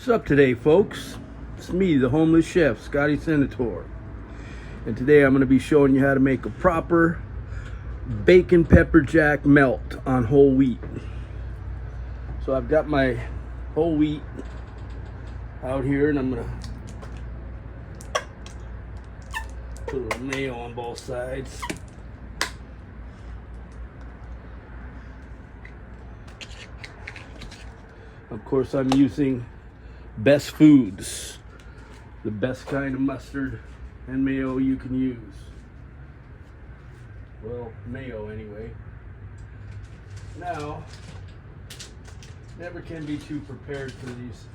What's up today, folks? It's me, the homeless chef, Scotty Senator. And today I'm going to be showing you how to make a proper bacon pepper jack melt on whole wheat. So I've got my whole wheat out here, and I'm going to put a little mayo on both sides. Of course, I'm using Best Foods, the best kind of mustard and mayo you can use. Well, mayo anyway. Now, never can be too prepared for these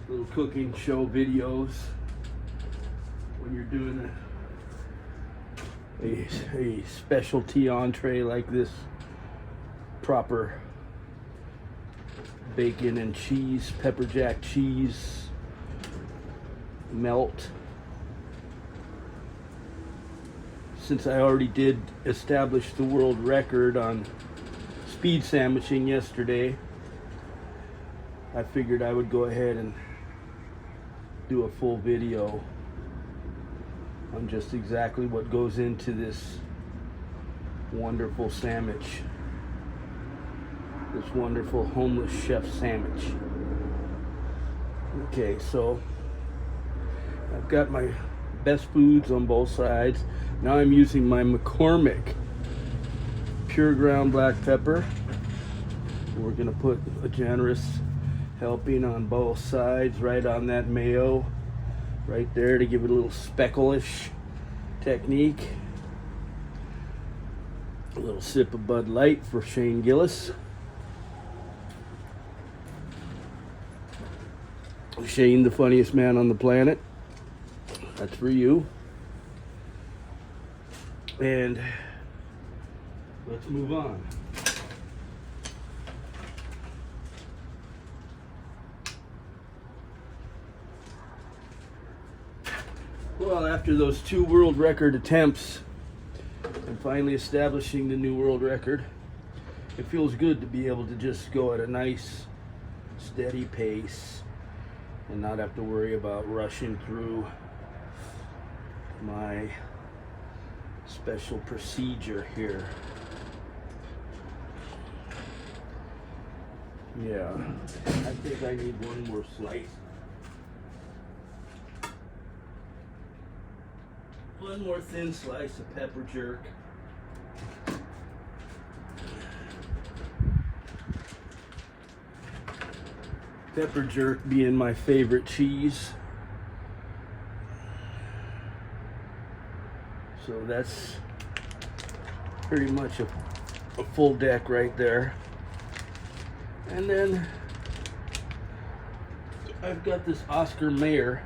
little cooking show videos when you're doing a specialty entree like this proper bacon and cheese, pepper jack cheese melt. Since I already did establish the world record on speed sandwiching yesterday, I figured I would go ahead and do a full video on just exactly what goes into this wonderful sandwich. This wonderful homeless chef sandwich. Okay, so I've got my Best Foods on both sides. Now I'm using my McCormick pure ground black pepper. We're gonna put a generous helping on both sides, right on that mayo, right there, to give it a little speckle-ish technique. A little sip of Bud Light for Shane Gillis. Shane, the funniest man on the planet. That's for you. And let's move on. Well, after those 2 world record attempts and finally establishing the new world record, it feels good to be able to just go at a nice, steady pace and not have to worry about rushing through my special procedure here. Yeah, I think I need one more slice. One more thin slice of pepper jerk. Pepper jerk being my favorite cheese. So that's pretty much a full deck right there. And then I've got this Oscar Mayer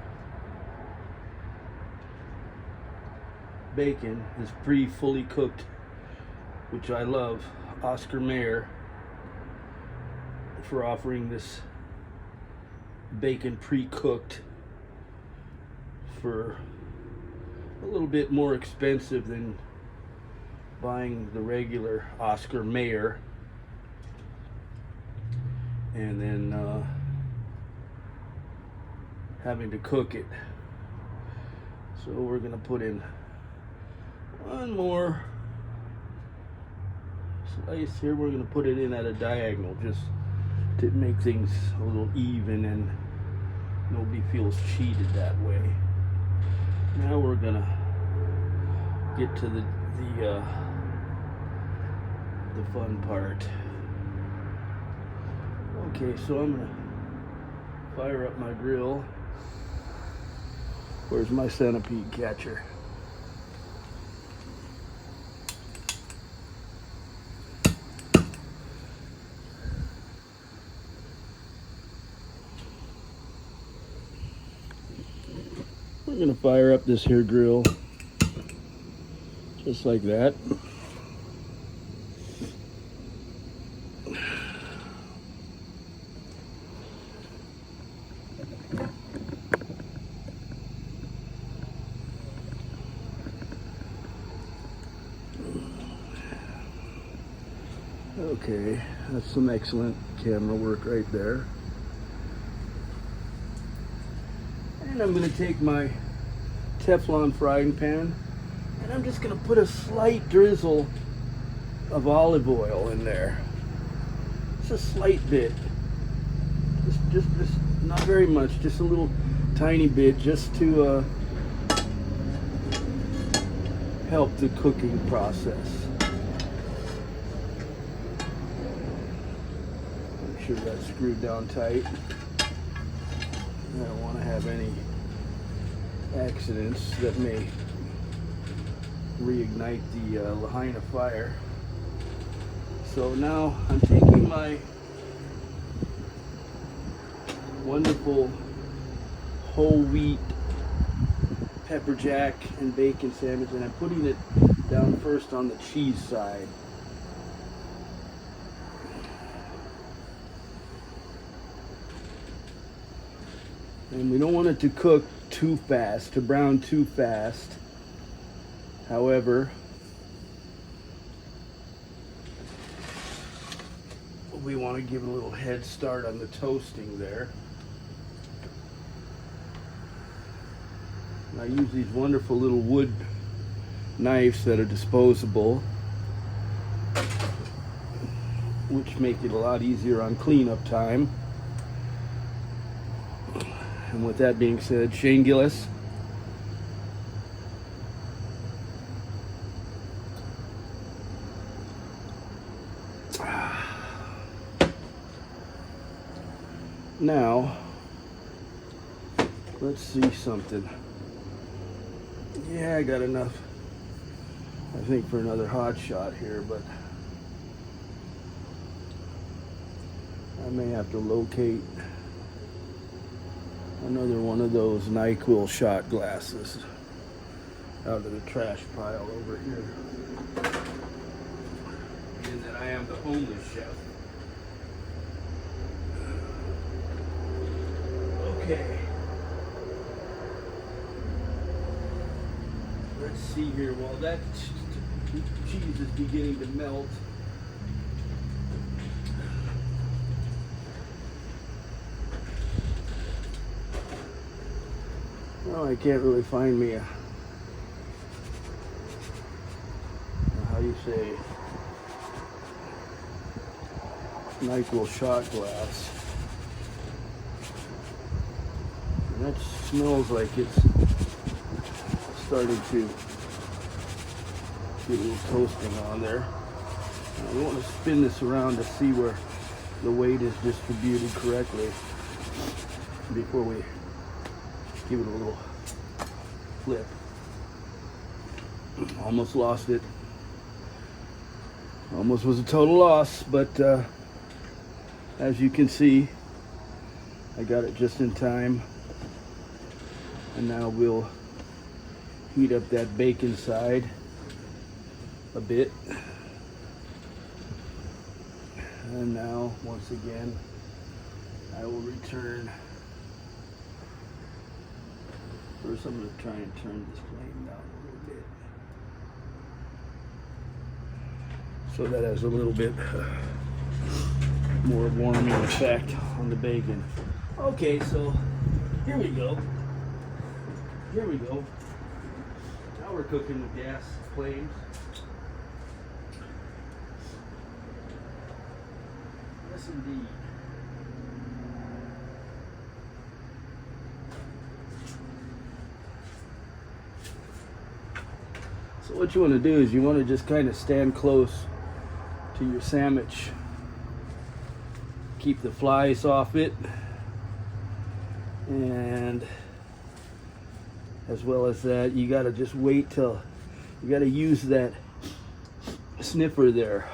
bacon, this fully cooked, which I love. Oscar Mayer for offering this bacon pre-cooked for a little bit more expensive than buying the regular Oscar Mayer and then having to cook it. So we're gonna put in one more slice here. We're gonna put it in at a diagonal just to make things a little even and nobody feels cheated that way. Now we're gonna get to the fun part. Okay, so I'm gonna fire up my grill. Where's my centipede catcher? We're gonna fire up this here grill just like that. Okay, that's some excellent camera work right there. And I'm going to take my Teflon frying pan and I'm just going to put a slight drizzle of olive oil in there. Just a slight bit. Just not very much, just a little tiny bit, just to help the cooking process. Make sure that's screwed down tight. I don't want to have any accidents that may reignite the Lahaina fire. So now I'm taking my wonderful whole wheat pepper jack and bacon sandwich, and I'm putting it down first on the cheese side. And we don't want it to cook too fast, to brown too fast. However, we want to give it a little head start on the toasting there. And I use these wonderful little wood knives that are disposable, which make it a lot easier on cleanup time. And with that being said, Shane Gillis. Now, let's see something. Yeah, I got enough, I think, for another hot shot here, but I may have to locate another one of those NyQuil shot glasses out of the trash pile over here. And that I am the homeless chef. Okay. Let's see here. While that cheese is beginning to melt, oh, I can't really find me a, how do you say, NyQuil shot glass. And that smells like it's starting to get a little toasting on there. Now, we want to spin this around to see where the weight is distributed correctly before we give it a little flip. Almost lost it. Almost was a total loss, but as you can see, I got it just in time. And now we'll heat up that bacon side a bit. And now, once again, I will return. First, I'm going to try and turn this flame down a little bit, so that has a little bit more warming effect on the bacon. Okay, so here we go. Here we go. Now we're cooking with gas flames. Yes, indeed. So what you want to do is you want to just kind of stand close to your sandwich. Keep the flies off it. And as well as that, you got to just wait till, you got to use that sniffer there.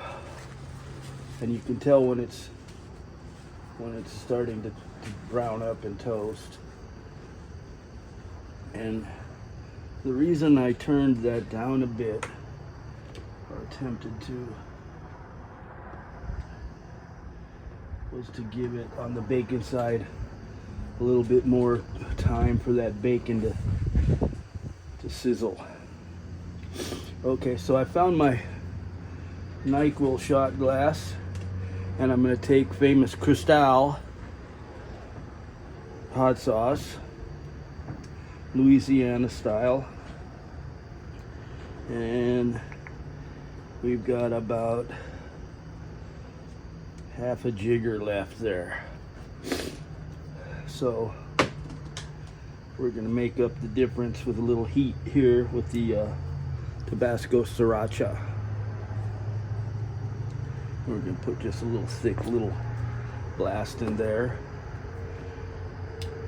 And you can tell when it's starting to brown up and toast. And the reason I turned that down a bit, or attempted to, was to give it on the bacon side a little bit more time for that bacon to sizzle. Okay, so I found my NyQuil shot glass, and I'm going to take Famous Cristal hot sauce, Louisiana style. And we've got about half a jigger left there. So we're going to make up the difference with a little heat here with the Tabasco Sriracha. We're going to put just a little thick little blast in there.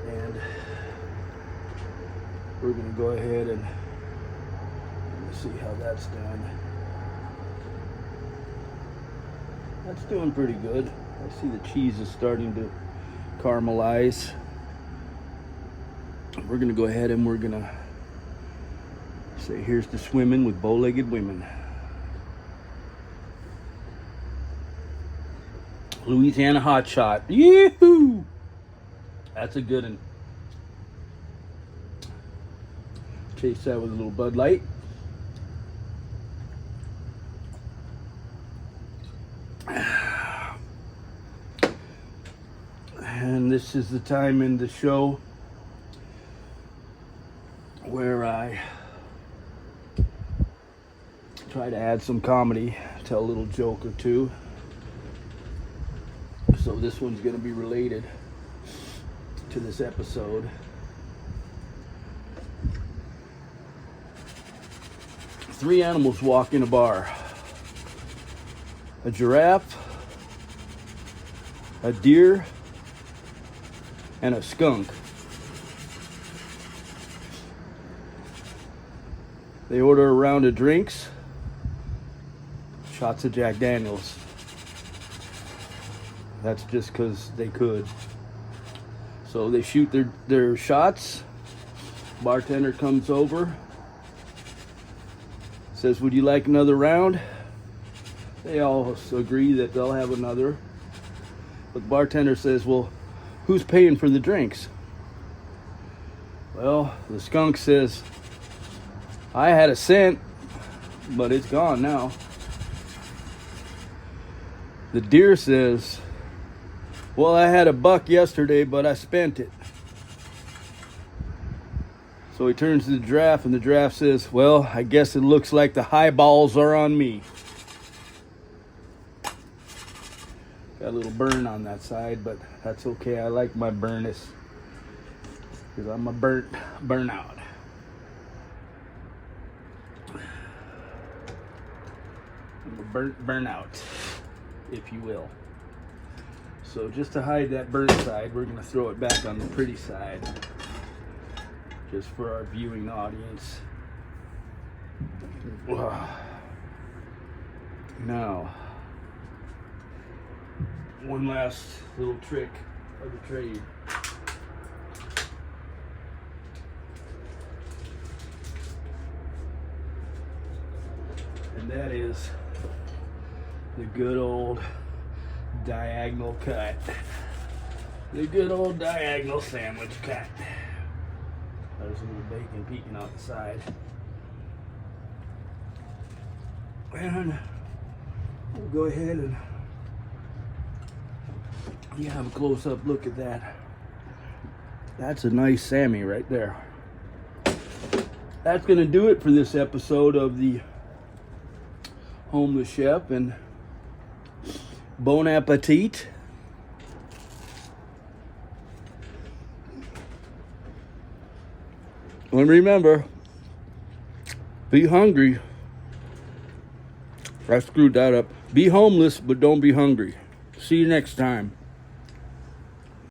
And we're going to go ahead and see how that's done. That's doing pretty good. I see the cheese is starting to caramelize. We're gonna go ahead and we're gonna say here's to swimming with bow-legged women. Louisiana hot shot. Yoo-hoo! That's a good one. Chase that with a little Bud Light. And this is the time in the show where I try to add some comedy, tell a little joke or two. So this one's going to be related to this episode. Three animals walk in a bar. A giraffe, a deer, and a skunk. They order a round of drinks, shots of Jack Daniels. That's just because they could. So they shoot their shots. Bartender comes over, says, "Would you like another round?" They all agree that they'll have another. But the bartender says, "Well, who's paying for the drinks?" Well, the skunk says, "I had a cent, but it's gone now." The deer says, "Well, I had $1 yesterday, but I spent it." So he turns to the giraffe, and the giraffe says, "Well, I guess it looks like the highballs are on me." Got a little burn on that side, but that's okay. I like my burnness because I'm a burnout. I'm a burnout, if you will. So just to hide that burnt side, we're going to throw it back on the pretty side, just for our viewing audience. Now, one last little trick of the trade. And that is the good old diagonal cut. The good old diagonal sandwich cut. There's a little bacon peeking out the side. And we'll go ahead and have a close-up look at that. That's a nice Sammy right there. That's gonna do it for this episode of the Homeless Chef, and bon appetit. And remember, be hungry. I screwed that up. Be homeless, but don't be hungry. See you next time.